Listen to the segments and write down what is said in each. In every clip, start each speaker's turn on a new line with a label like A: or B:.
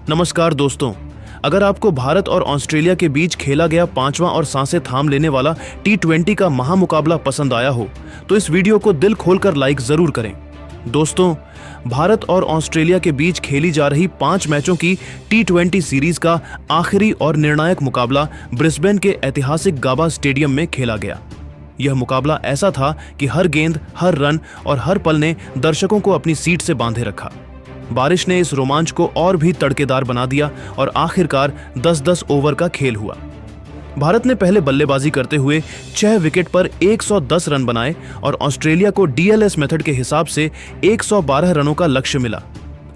A: नमस्कार दोस्तों, अगर आपको भारत और ऑस्ट्रेलिया के बीच खेला गया 5वां और सांसें थाम लेने वाला T20 का महामुकाबला पसंद आया हो तो इस वीडियो को दिल खोलकर लाइक जरूर करें। दोस्तों, भारत और ऑस्ट्रेलिया के बीच खेली जा रही 5 मैचों की T20 सीरीज का आखिरी और निर्णायक मुकाबला ब्रिस्बेन के ऐतिहासिक गाबा स्टेडियम में खेला गया। यह मुकाबला ऐसा था कि हर गेंद, हर रन और हर पल ने दर्शकों को अपनी सीट से बांधे रखा। बारिश ने इस रोमांच को और भी तड़केदार बना दिया और आखिरकार 10-10 ओवर का खेल हुआ। भारत ने पहले बल्लेबाजी करते हुए 6 विकेट पर 110 रन बनाए और ऑस्ट्रेलिया को DLS मेथड के हिसाब से 112 रनों का लक्ष्य मिला।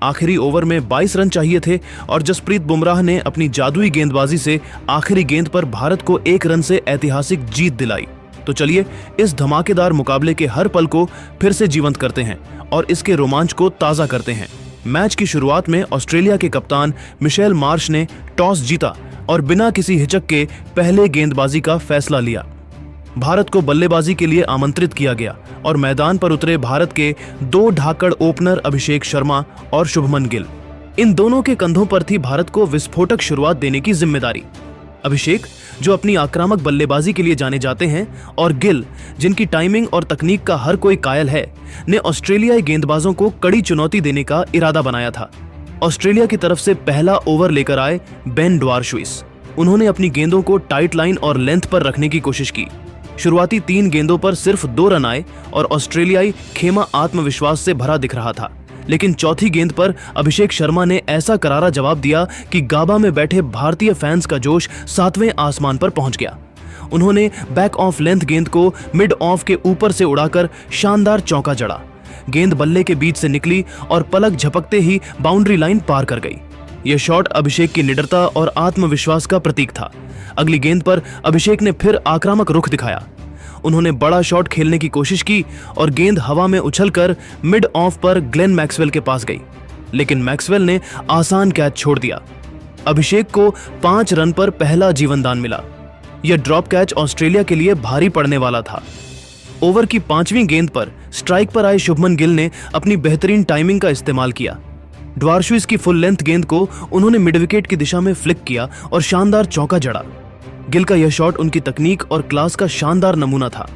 A: आखिरी ओवर में 22 रन चाहिए थे और जसप्रीत बुमराह ने अपनी जादुई गेंदबाजी से आखिरी गेंद पर भारत को 1 रन से ऐतिहासिक जीत दिलाई। तो चलिए इस धमाकेदार मुकाबले के हर पल को फिर से जीवंत करते हैं और इसके रोमांच को ताज़ा करते हैं। मैच की शुरुआत में ऑस्ट्रेलिया के कप्तान मिशेल मार्श ने टॉस जीता और बिना किसी हिचक के पहले गेंदबाजी का फैसला लिया। भारत को बल्लेबाजी के लिए आमंत्रित किया गया और मैदान पर उतरे भारत के 2 ढाकड़ ओपनर अभिषेक शर्मा और शुभमन गिल। इन दोनों के कंधों पर थी भारत को विस्फोटक शुरुआत देने की जिम्मेदारी। अभिषेक, जो अपनी आक्रामक बल्लेबाजी के लिए जाने जाते हैं, और गिल, जिनकी टाइमिंग और तकनीक का हर कोई कायल है, ने ऑस्ट्रेलियाई गेंदबाजों को कड़ी चुनौती देने का इरादा बनाया था। ऑस्ट्रेलिया की तरफ से पहला ओवर लेकर आए बेन ड्वारशुइस। उन्होंने अपनी गेंदों को टाइट लाइन और लेंथ पर रखने की कोशिश की। शुरुआती 3 गेंदों पर सिर्फ 2 रन आए और ऑस्ट्रेलियाई खेमा आत्मविश्वास से भरा दिख रहा था, लेकिन चौथी गेंद पर अभिषेक शर्मा ने ऐसा करारा जवाब दिया कि गाबा में बैठे भारतीय फैंस का जोश 7वें आसमान पर पहुंच गया। उन्होंने बैक ऑफ लेंथ गेंद को मिड ऑफ के ऊपर से उड़ाकर शानदार चौका जड़ा। गेंद बल्ले के बीच से निकली और पलक झपकते ही बाउंड्री लाइन पार कर गई। यह शॉट अभिषेक की निडरता और आत्मविश्वास का प्रतीक था। अगली गेंद पर अभिषेक ने फिर आक्रामक रुख दिखाया। उन्होंने बड़ा शॉट खेलने की कोशिश की और गेंद हवा में उछलकर मिड ऑफ पर ग्लेन मैक्सवेल के पास गई, लेकिन मैक्सवेल ने आसान कैच छोड़ दिया। अभिषेक को 5 रन पर पहला जीवनदान मिला। यह ड्रॉप कैच ऑस्ट्रेलिया के लिए भारी पड़ने वाला था। ओवर की 5वीं गेंद पर स्ट्राइक पर आए शुभमन गिल ने अपनी बेहतरीन टाइमिंग का इस्तेमाल किया। ड्वारशुइस की फुल लेंथ गेंद को उन्होंने मिड विकेट की दिशा में फ्लिक किया और शानदार चौका जड़ा। गिल का यह शॉट उनकी तकनीक और क्लास का शानदार नमूना था।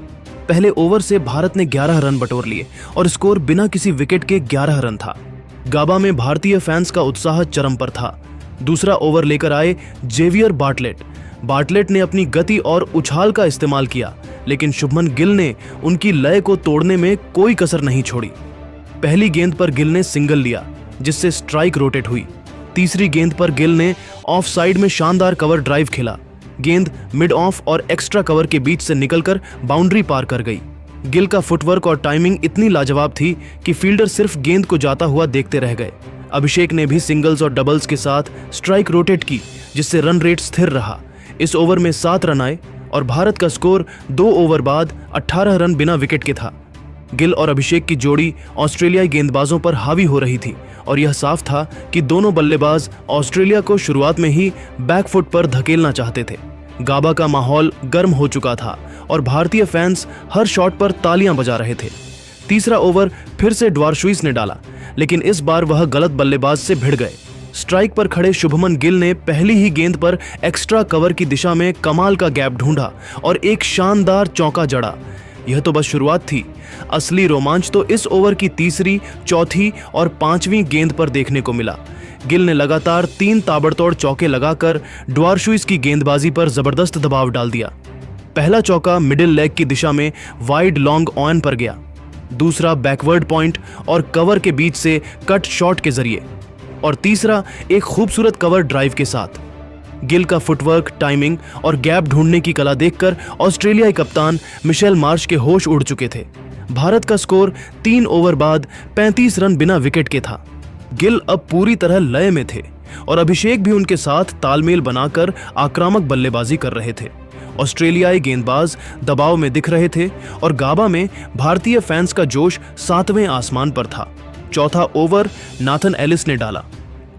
A: पहले ओवर से भारत ने 11 रन बटोर लिए और स्कोर बिना किसी विकेट के 11 रन था। गाबा में भारतीय फैंस का उत्साह चरम पर था। दूसरा ओवर लेकर आए जेवियर बार्टलेट ने अपनी गति और उछाल का इस्तेमाल किया, लेकिन शुभमन गिल ने उनकी लय को तोड़ने में कोई कसर नहीं छोड़ी। पहली गेंद पर गिल ने सिंगल लिया, जिससे स्ट्राइक रोटेट हुई। तीसरी गेंद पर गिल ने ऑफ साइड में शानदार कवर ड्राइव खेला। गेंद मिड ऑफ और एक्स्ट्रा कवर के बीच से निकलकर बाउंड्री पार कर गई। गिल का फुटवर्क और टाइमिंग इतनी लाजवाब थी कि फील्डर सिर्फ गेंद को जाता हुआ देखते रह गए। अभिषेक ने भी सिंगल्स और डबल्स के साथ स्ट्राइक रोटेट की, जिससे रन रेट स्थिर रहा। इस ओवर में 7 रन आए और भारत का स्कोर 2 ओवर बाद 18 रन बिना विकेट के था। गिल और अभिषेक की जोड़ी ऑस्ट्रेलियाई गेंदबाजों पर हावी हो रही थी और यह साफ था कि दोनों बल्लेबाज ऑस्ट्रेलिया को शुरुआत में ही बैकफुट पर धकेलना चाहते थे। गाबा का माहौल गर्म हो चुका था और भारतीय फैंस हर शॉट पर तालियां बजा रहे थे। तीसरा ओवर फिर से ड्वारशुइस ने डाला, लेकिन इस बार वह गलत बल्लेबाज से भिड़ गए। स्ट्राइक पर खड़े शुभमन गिल ने पहली ही गेंद पर एक्स्ट्रा कवर की दिशा में कमाल का गैप ढूंढा और एक शानदार चौका जड़ा। यह तो बस शुरुआत थी। असली रोमांच तो इस ओवर की तीसरी, चौथी और 5वीं गेंद पर देखने को मिला। गिल ने लगातार 3 ताबड़तोड़ चौके लगाकर ड्वारशुइस की गेंदबाजी पर जबरदस्त दबाव डाल दिया। पहला चौका मिडिल लेग की दिशा में वाइड लॉन्ग ऑन पर गया, दूसरा बैकवर्ड पॉइंट और कवर के बीच से कट शॉट के जरिए, और तीसरा एक खूबसूरत कवर ड्राइव के साथ। गिल का फुटवर्क, टाइमिंग और गैप ढूंढने की कला देखकर ऑस्ट्रेलियाई कप्तान मिशेल मार्श के होश उड़ चुके थे। भारत का स्कोर 3 ओवर बाद 35 रन बिना विकेट के था। गिल अब पूरी तरह लय में थे और अभिषेक भी उनके साथ तालमेल बनाकर आक्रामक बल्लेबाजी कर रहे थे। ऑस्ट्रेलियाई गेंदबाज दबाव में दिख रहे थे और गाबा में भारतीय फैंस का जोश 7वें आसमान पर था। चौथा ओवर नाथन एलिस ने डाला।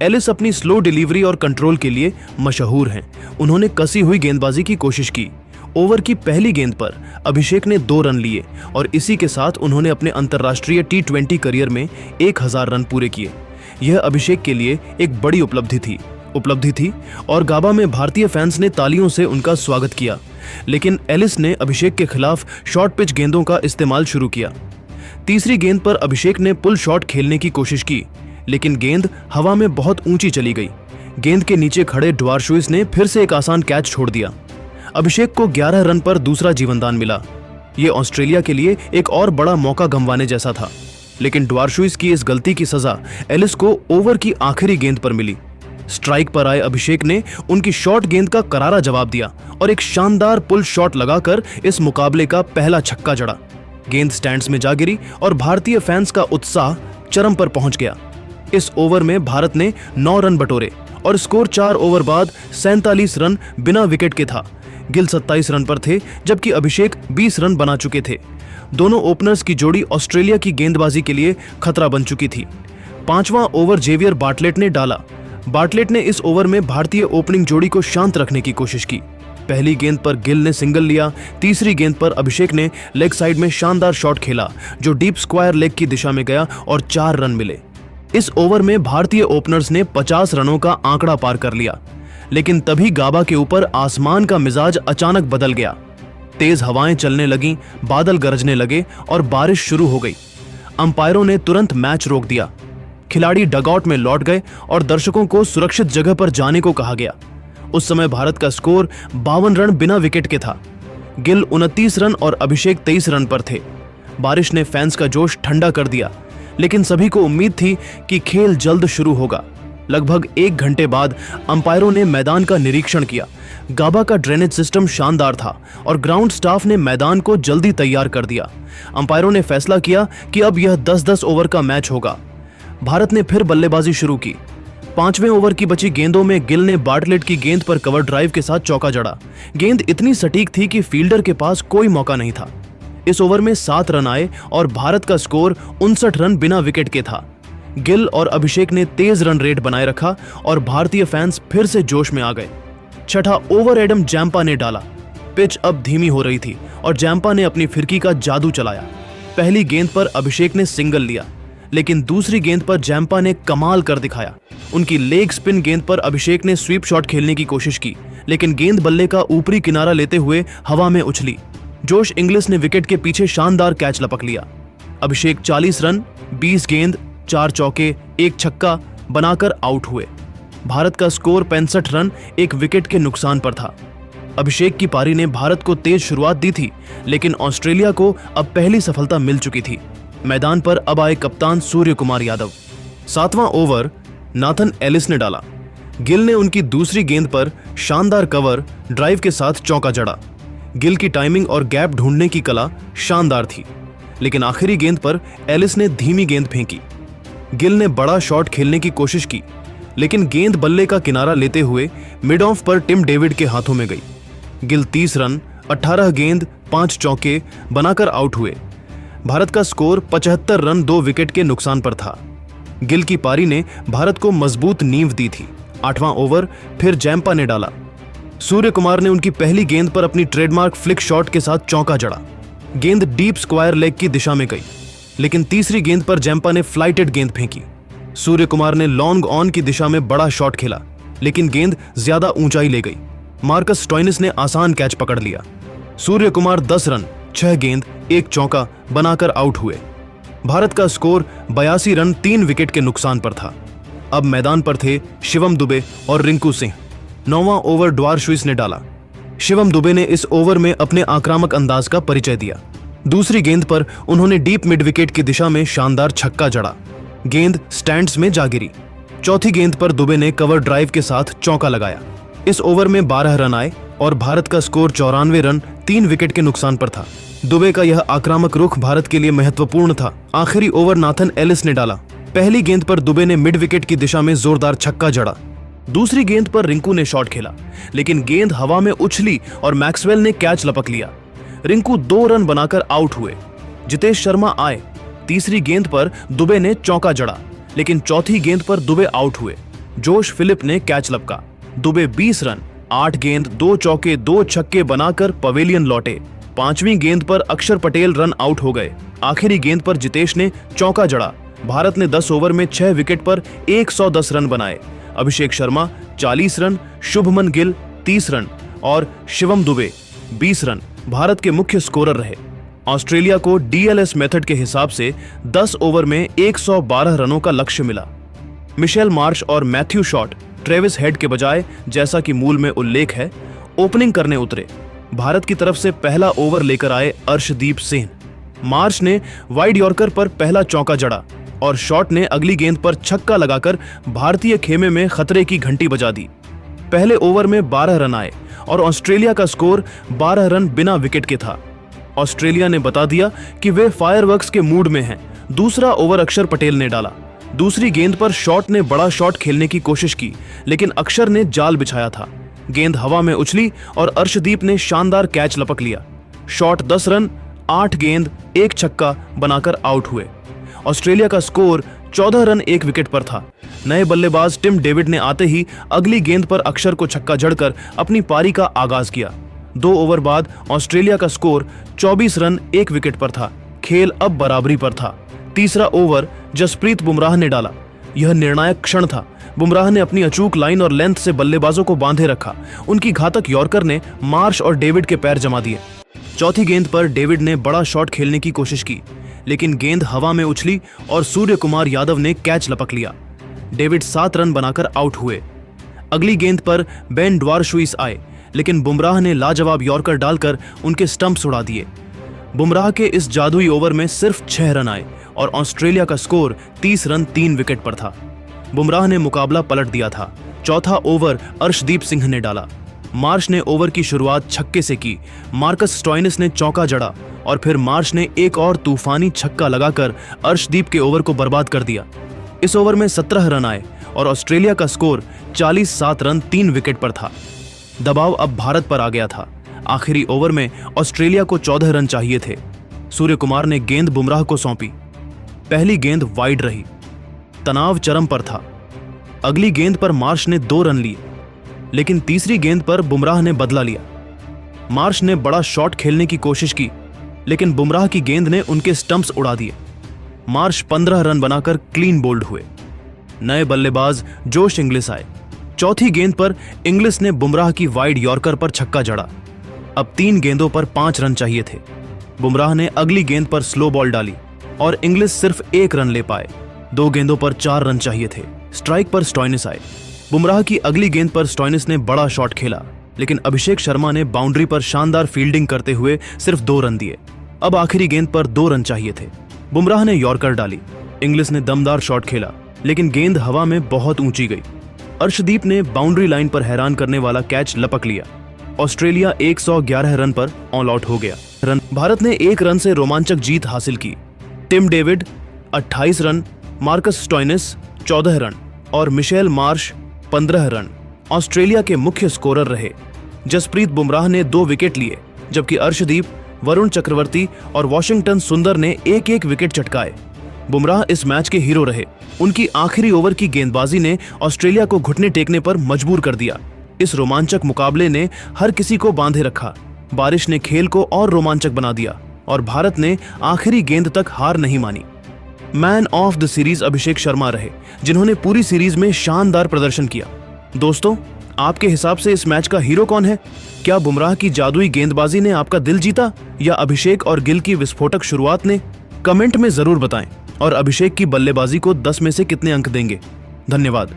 A: एलिस अपनी स्लो डिलीवरी और कंट्रोल के लिए मशहूर हैं। उन्होंने कसी हुई गेंदबाजी की कोशिश की। ओवर की पहली गेंद पर अभिषेक ने 2 रन लिए और इसी के साथ उन्होंने अपने अंतर्राष्ट्रीय T20 करियर में 1000 रन पूरे किए। यह अभिषेक के लिए एक बड़ी उपलब्धि थी और गाबा में भारतीय फैंस ने तालियों से उनका स्वागत किया। लेकिन एलिस ने अभिषेक के खिलाफ शॉर्ट पिच गेंदों का इस्तेमाल शुरू किया। तीसरी गेंद पर अभिषेक ने पुल शॉट खेलने की कोशिश की, लेकिन गेंद हवा में बहुत ऊंची चली गई। गेंद के नीचे खड़े ड्वार्शुइस ने फिर से एक आसान कैच छोड़ दिया। अभिषेक को 11 रन पर दूसरा जीवनदान मिला। ये ऑस्ट्रेलिया के लिए एक और बड़ा मौका गंवाने जैसा था, लेकिन ड्वार्शुइस की इस गलती की सजा एलिस को ओवर की आखिरी गेंद पर मिली। स्ट्राइक पर आए अभिषेक ने उनकी शॉर्ट गेंद का करारा जवाब दिया और एक शानदार पुल शॉट लगाकर इस मुकाबले का पहला छक्का जड़ा। गेंद स्टैंड्स में जा गिरी और भारतीय फैंस का उत्साह चरम पर पहुंच गया। इस ओवर में भारत ने 9 रन बटोरे और स्कोर 4 ओवर बाद 47 रन बिना विकेट के था। गिल 27 रन पर थे, जबकि अभिषेक 20 रन बना चुके थे। दोनों ओपनर्स की जोड़ी ऑस्ट्रेलिया की गेंदबाजी के लिए खतरा बन चुकी थी। 5वां ओवर जेवियर बार्टलेट ने डाला। बार्टलेट ने इस ओवर में भारतीय ओपनिंग जोड़ी को शांत रखने की कोशिश की। पहली गेंद पर गिल ने सिंगल लिया। तीसरी गेंद पर अभिषेक ने लेग साइड में शानदार शॉट खेला जो डीप स्क्वायर लेग की दिशा में गया और 4 रन मिले। इस ओवर में भारतीय ओपनर्स ने 50 रनों का आंकड़ा पार कर लिया, लेकिन तभी गाबा के ऊपर आसमान का मिजाज अचानक बदल गया। तेज हवाएं चलने लगीं, बादल गरजने लगे और बारिश शुरू हो गई। अंपायरों ने तुरंत मैच रोक दिया। खिलाड़ी डगआउट में लौट गए और दर्शकों को सुरक्षित जगह पर जाने को कहा गया। उस समय भारत का स्कोर 52 रन बिना विकेट के था। गिल 29 रन और अभिषेक 23 रन पर थे। बारिश ने फैंस का जोश ठंडा कर दिया, लेकिन सभी को उम्मीद थी कि खेल जल्द शुरू होगा। लगभग 1 घंटे बाद अंपायरों ने मैदान का निरीक्षण किया। गाबा का ड्रेनेज सिस्टम शानदार था और ग्राउंड स्टाफ ने मैदान को जल्दी तैयार कर दिया। अंपायरों ने फैसला किया कि अब यह 10-10 ओवर का मैच होगा। भारत ने फिर बल्लेबाजी शुरू की। 5वें ओवर की बची गेंदों में गिल ने बार्टलेट की गेंद पर कवर ड्राइव के साथ चौका जड़ा। गेंद इतनी सटीक थी कि फील्डर के पास कोई मौका नहीं था। इस ओवर में 7 रन आए और भारत का स्कोर 59 रन बिना विकेट के था। गिल और अभिषेक ने तेज रन रेट बनाए रखा और भारतीय फैंस फिर से जोश में आ गए। छठा ओवर एडम जैम्पा ने डाला। पिच अब धीमी हो रही थी और जैम्पा ने अपनी फिरकी का जादू चलाया। पहली गेंद पर अभिषेक ने सिंगल लिया, लेकिन दूसरी गेंद पर जैम्पा ने कमाल कर दिखाया। उनकी लेग स्पिन गेंद पर अभिषेक ने स्वीप शॉट खेलने की कोशिश की, लेकिन गेंद बल्ले का ऊपरी किनारा लेते हुए हवा में उछली। जोश इंग्लिश ने विकेट के पीछे शानदार कैच लपक लिया। अभिषेक 40 रन, 20 गेंद, 4 चौके, 1 छक्का बनाकर आउट हुए। भारत का स्कोर 65 रन, 1 विकेट के नुकसान पर था। अभिषेक की पारी ने भारत को तेज शुरुआत दी थी, लेकिन ऑस्ट्रेलिया को अब पहली सफलता मिल चुकी थी। मैदान पर अब आए कप्तान सूर्य कुमार यादव। 7वां ओवर नाथन एलिस ने डाला। गिल ने उनकी दूसरी गेंद पर शानदार कवर ड्राइव के साथ चौका जड़ा। गिल की टाइमिंग और गैप ढूंढने की कला शानदार थी, लेकिन आखिरी गेंद पर एलिस ने धीमी गेंद फेंकी। गिल ने बड़ा शॉट खेलने की कोशिश की, लेकिन गेंद बल्ले का किनारा लेते हुए मिड ऑफ पर टिम डेविड के हाथों में गई। गिल 30 रन, 18 गेंद, 5 चौके बनाकर आउट हुए। भारत का स्कोर 75 रन, 2 विकेट के नुकसान पर था। गिल की पारी ने भारत को मजबूत नींव दी थी। 8वां ओवर फिर जैम्पा ने डाला। सूर्य कुमार ने उनकी पहली गेंद पर अपनी ट्रेडमार्क फ्लिक शॉट के साथ चौका जड़ा। गेंद डीप स्क्वायर लेग की दिशा में गई, लेकिन तीसरी गेंद पर जैम्पा ने फ्लाइटेड गेंद फेंकी। सूर्य कुमार ने लॉन्ग ऑन की दिशा में बड़ा शॉट खेला, लेकिन गेंद ज्यादा ऊंचाई ले गई। मार्कस स्टोइनिस ने आसान कैच पकड़ लिया। सूर्य कुमार 10 रन, 6 गेंद, 1 चौका बनाकर आउट हुए। भारत का स्कोर 82 रन, 3 विकेट के नुकसान पर था। अब मैदान पर थे शिवम दुबे और रिंकू सिंह। 9वां ओवर ड्वार्शुइस ने डाला। शिवम दुबे ने इस ओवर में अपने आक्रामक अंदाज का परिचय दिया। दूसरी गेंद पर उन्होंने डीप मिड विकेट की दिशा में शानदार छक्का जड़ा। गेंद स्टैंड्स में जा गिरी। चौथी गेंद पर दुबे ने कवर ड्राइव के साथ चौका लगाया। इस ओवर में 12 रन आए और भारत का स्कोर 94 रन, 3 विकेट के नुकसान पर था। दुबे का यह आक्रामक रुख भारत के लिए महत्वपूर्ण था। आखिरी ओवर नाथन एलिस ने डाला। पहली गेंद पर दुबे ने मिड विकेट की दिशा में जोरदार छक्का जड़ा। दूसरी गेंद पर रिंकू ने शॉट खेला, लेकिन गेंद हवा में उछली और मैक्सवेल ने कैच लपक लिया। रिंकू 2 रन बनाकर आउट हुए। जितेश शर्मा आए। तीसरी गेंद पर दुबे ने चौका जड़ा, लेकिन चौथी गेंद पर दुबे आउट हुए। जोश फिलिप ने कैच लपका। दुबे 20 रन, 8 गेंद, 2 चौके, 2 छक्के बनाकर पवेलियन लौटे। 5वीं गेंद पर अक्षर पटेल रन आउट हो गए। आखिरी गेंद पर जितेश ने चौका जड़ा भारत ने 10 ओवर में 6 विकेट पर 110 रन बनाए। अभिषेक शर्मा 40 रन, शुभमन गिल 30 रन और शिवम दुबे 20 रन भारत के मुख्य स्कोरर रहे। ऑस्ट्रेलिया को डीएलएस मेथड के हिसाब से 10 ओवर में 112 रनों का लक्ष्य मिला। मिशेल मार्श और मैथ्यू शॉट ट्रेविस हेड के बजाय, जैसा कि मूल में उल्लेख है, ओपनिंग करने उतरे। भारत की तरफ से पहला ओवर लेकर आए अर्शदीप सिंह। मार्श ने वाइड यॉर्कर पर पहला चौका जड़ा और शॉट ने अगली गेंद पर छक्का लगाकर भारतीय खेमे में खतरे की घंटी बजा दी। पहले ओवर में 12 रन आए और ऑस्ट्रेलिया का स्कोर 12 रन बिना विकेट के था। ऑस्ट्रेलिया ने बता दिया कि वे फायरवर्क्स के मूड में हैं। दूसरा ओवर अक्षर पटेल ने डाला। दूसरी गेंद पर शॉट ने बड़ा शॉट खेलने की कोशिश की, लेकिन अक्षर ने जाल बिछाया था। गेंद हवा में उछली और अर्शदीप ने शानदार कैच लपक लिया। शॉट 10 रन, 8 गेंद, 1 छक्का बनाकर आउट हुए। ऑस्ट्रेलिया का स्कोर 14 रन 1 विकेट पर था। नए बल्लेबाज टिम डेविड ने आते ही अगली गेंद पर अक्षर को छक्का जड़कर अपनी पारी का आगाज किया। 2 ओवर बाद ऑस्ट्रेलिया का स्कोर 24 रन 1 विकेट पर था। खेल अब बराबरी पर था। तीसरा ओवर जसप्रीत बुमराह ने डाला। यह निर्णायक क्षण था। बुमराह ने अपनी अचूक लाइन और लेंथ से बल्लेबाजों को बांधे रखा। उनकी घातक यॉर्कर ने मार्श और डेविड के पैर जमा दिए। चौथी गेंद पर डेविड ने बड़ा शॉट खेलने की कोशिश की, लेकिन गेंद हवा में उछली और सूर्य कुमार यादव ने कैच लपक लिया। डेविड 7 रन बनाकर आउट हुए। अगली गेंद पर बेन ड्वारशुइस आए, लेकिन बुमराह ने लाजवाब यॉर्कर डालकर उनके स्टंप्स उड़ा दिए। बुमराह के इस जादुई ओवर में सिर्फ 6 रन आए और ऑस्ट्रेलिया का स्कोर 30 रन 3 विकेट पर था। बुमराह ने मुकाबला पलट दिया था। चौथा ओवर अर्शदीप सिंह ने डाला। मार्श ने ओवर की शुरुआत छक्के से की। मार्कस स्टोइनिस ने चौका जड़ा और फिर मार्श ने एक और तूफानी छक्का लगाकर अर्शदीप के ओवर को बर्बाद कर दिया। इस ओवर में 17 रन आए और ऑस्ट्रेलिया का स्कोर 47 रन 3 विकेट पर था। दबाव अब भारत पर आ गया था। आखिरी ओवर में ऑस्ट्रेलिया को 14 रन चाहिए थे। सूर्य कुमार ने गेंद बुमराह को सौंपी। पहली गेंद वाइड रही। तनाव चरम पर था। अगली गेंद पर मार्श ने 2 रन लिए, लेकिन तीसरी गेंद पर बुमराह ने बदला लिया। मार्श ने बड़ा शॉट खेलने की कोशिश की, लेकिन बुमराह की गेंद ने उनके स्टंप्स उड़ा दिए। मार्श 15 रन बनाकर क्लीन बोल्ड हुए। नए बल्लेबाज जोश इंग्लिस आए। चौथी गेंद पर इंग्लिस ने बुमराह की वाइड यॉर्कर पर छक्का जड़ा। अब 3 गेंदों पर 5 रन चाहिए थे। बुमराह ने अगली गेंद पर स्लो बॉल डाली और इंग्लिस सिर्फ 1 रन ले पाए। 2 गेंदों पर 4 रन चाहिए थे। स्ट्राइक पर स्टोइनिस आए। बुमराह की अगली गेंद पर स्टोइनिस ने बड़ा शॉट खेला, लेकिन अभिषेक शर्मा ने बाउंड्री पर शानदार फील्डिंग करते हुए सिर्फ 2 रन दिए। अब आखिरी गेंद पर 2 रन चाहिए थे। बुमराह ने यॉर्कर डाली। इंग्लिस ने दमदार शॉट खेला, लेकिन गेंद हवा में बहुत ऊंची गई। अर्शदीप ने बाउंड्री लाइन पर हैरान करने वाला कैच लपक लिया। ऑस्ट्रेलिया 111 रन पर ऑल आउट हो गया। भारत ने 1 रन से रोमांचक जीत हासिल की। Tim David 28 run, Marcus Stoinis 14 run और मिशेल मार्श 15 रन ऑस्ट्रेलिया के मुख्य स्कोरर रहे। जसप्रीत बुमराह ने 2 विकेट लिए, जबकि अर्शदीप, वरुण चक्रवर्ती और वॉशिंगटन सुंदर ने 1-1 विकेट चटकाए। बुमराह इस मैच के हीरो रहे। उनकी आखिरी ओवर की गेंदबाजी ने ऑस्ट्रेलिया को घुटने टेकने पर मजबूर कर दिया। इस रोमांचक मुकाबले ने हर किसी को बांधे रखा। बारिश ने खेल को और रोमांचक बना दिया और भारत ने आखिरी गेंद तक हार नहीं मानी। Man of the series Abhishek Sharma रहे, जिन्होंने पूरी सीरीज में शानदार प्रदर्शन किया। दोस्तों, आपके हिसाब से इस मैच का हीरो कौन है? क्या बुमराह की जादुई गेंदबाजी ने आपका दिल जीता या अभिषेक और गिल की विस्फोटक शुरुआत ने? कमेंट में जरूर बताएं और अभिषेक की बल्लेबाजी को 10 में से कितने अंक देंगे। धन्यवाद।